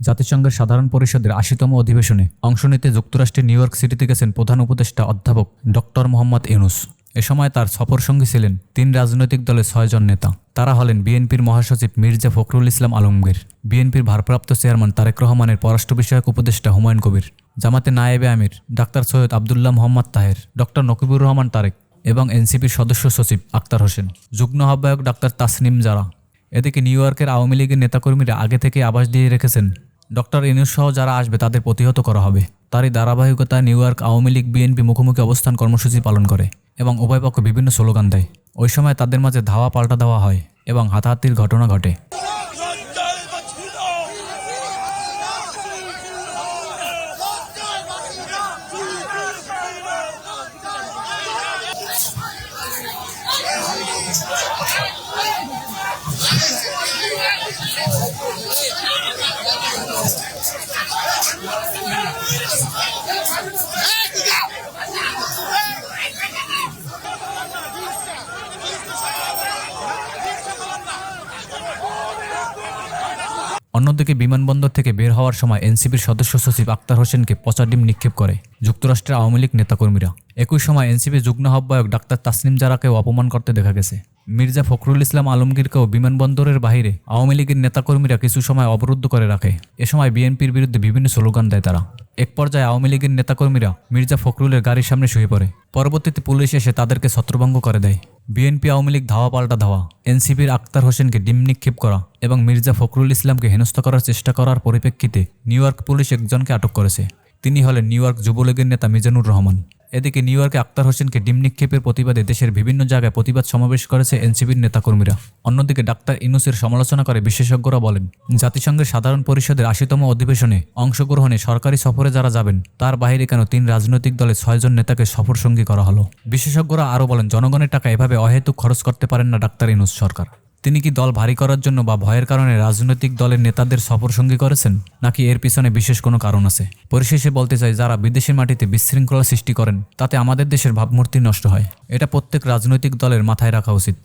জাতিসংঘের সাধারণ পরিষদের ৮০তম অধিবেশনে অংশ নিতে যুক্তরাষ্ট্রের নিউ ইয়র্ক সিটিতে গেছেন প্রধান উপদেষ্টা অধ্যাপক ডক্টর মোহাম্মদ ইউনূস। এ সময় তার সফরসঙ্গী ছিলেন ৩ রাজনৈতিক দলের ৬ জন নেতা। তারা হলেন বিএনপির মহাসচিব মির্জা ফখরুল ইসলাম আলমগীর, বিএনপির ভারপ্রাপ্ত চেয়ারম্যান তারেক রহমানের পররাষ্ট্র বিষয়ক উপদেষ্টা হুমায়ুন কবির, জামাতে নায়েবে আমির ডাক্তার সৈয়দ আবদুল্লাহ মোহাম্মদ তাহের, ডক্টর নকিবুর রহমান তারেক এবং এনসিপির সদস্য সচিব আক্তার হোসেন, যুগ্ম আহ্বায়ক ডাক্তার তাসনিম জারা। এদিকে নিউ ইয়র্কের আওয়ামী লীগের নেতাকর্মীরা আগে থেকে আভাস দিয়ে রেখেছেন ডক্টর ইউনূস সহ যারা আসবে তাদের প্রতিহত করা হবে। তারই ধারাবাহিকতায় new York Awami League BNP মুখোমুখি অবস্থান কর্মসূচি পালন করে এবং উভয় পক্ষ বিভিন্ন স্লোগান দেয়। ওই সময় তাদের মাঝে ধাওয়া পাল্টা দেওয়া হয় এবং হাতাহাতির ঘটনা ঘটে। অন্যদিকে বিমানবন্দর থেকে বের হওয়ার সময় এনসিপির সদস্য সচিব আক্তার হোসেনকে পচা ডিম নিক্ষেপ করে যুক্তরাষ্ট্রের আওয়ামী লীগ নেতাকর্মীরা। একই সময় এনসিপির যুগ্ম আহ্বায়ক ডাক্তার তাসনিম জারাকেও অপমান করতে দেখা গেছে। মির্জা ফখরুল ইসলাম আলমগীরকেও বিমানবন্দরের বাইরে আওয়ামী লীগের নেতাকর্মীরা কিছু সময় অবরুদ্ধ করে রাখে। এ সময় বিএনপির বিরুদ্ধে বিভিন্ন স্লোগান দেয় তারা। এক পর্যায়ে আওয়ামী লীগের নেতাকর্মীরা মির্জা ফখরুলের গাড়ির সামনে শুয়ে পড়ে। পরবর্তীতে পুলিশ এসে তাদেরকে ছত্রভঙ্গ করে দেয়। বিএনপি আওয়ামী লীগ ধাওয়া পাল্টা ধাওয়া, এনসিপির আক্তার হোসেনকে ডিম নিক্ষেপ করা এবং মির্জা ফখরুল ইসলামকে হেনস্থা করার চেষ্টা করার পরিপ্রেক্ষিতে নিউ ইয়র্ক পুলিশ একজনকে আটক করেছে। তিনি হলেন নিউ ইয়র্ক যুবলীগের নেতা মিজানুর রহমান। এদিকে নিউ ইয়র্কে আক্তার হোসেনকে ডিম নিক্ষেপের প্রতিবাদে দেশের বিভিন্ন জায়গায় প্রতিবাদ সমাবেশ করেছে এনসিপির নেতাকর্মীরা। অন্যদিকে ডাক্তার ইউনূসের সমালোচনা করে বিশেষজ্ঞরা বলেন, জাতিসংঘের সাধারণ পরিষদের ৮০তম অধিবেশনে অংশগ্রহণে সরকারি সফরে যারা যাবেন তার বাইরে কেন ৩ রাজনৈতিক দলের ৬ জন নেতাকে সফরসঙ্গী করা হলো। বিশেষজ্ঞরা আরও বলেন, জনগণের টাকা এভাবে অহেতুক খরচ করতে পারেন না ডাক্তার ইউনূস সরকার। তিনি কি দল ভারী করার জন্য বা ভয়ের কারণে রাজনৈতিক দলের নেতাদের সফরসঙ্গী করেছেন, নাকি এর পিছনে বিশেষ কোনো কারণ আছে? পরিশেষে বলতে চাই, যারা বিদেশের মাটিতে বিশৃঙ্খলা সৃষ্টি করেন তাতে আমাদের দেশের ভাবমূর্তি নষ্ট হয়। এটা প্রত্যেক রাজনৈতিক দলের মাথায় রাখা উচিত।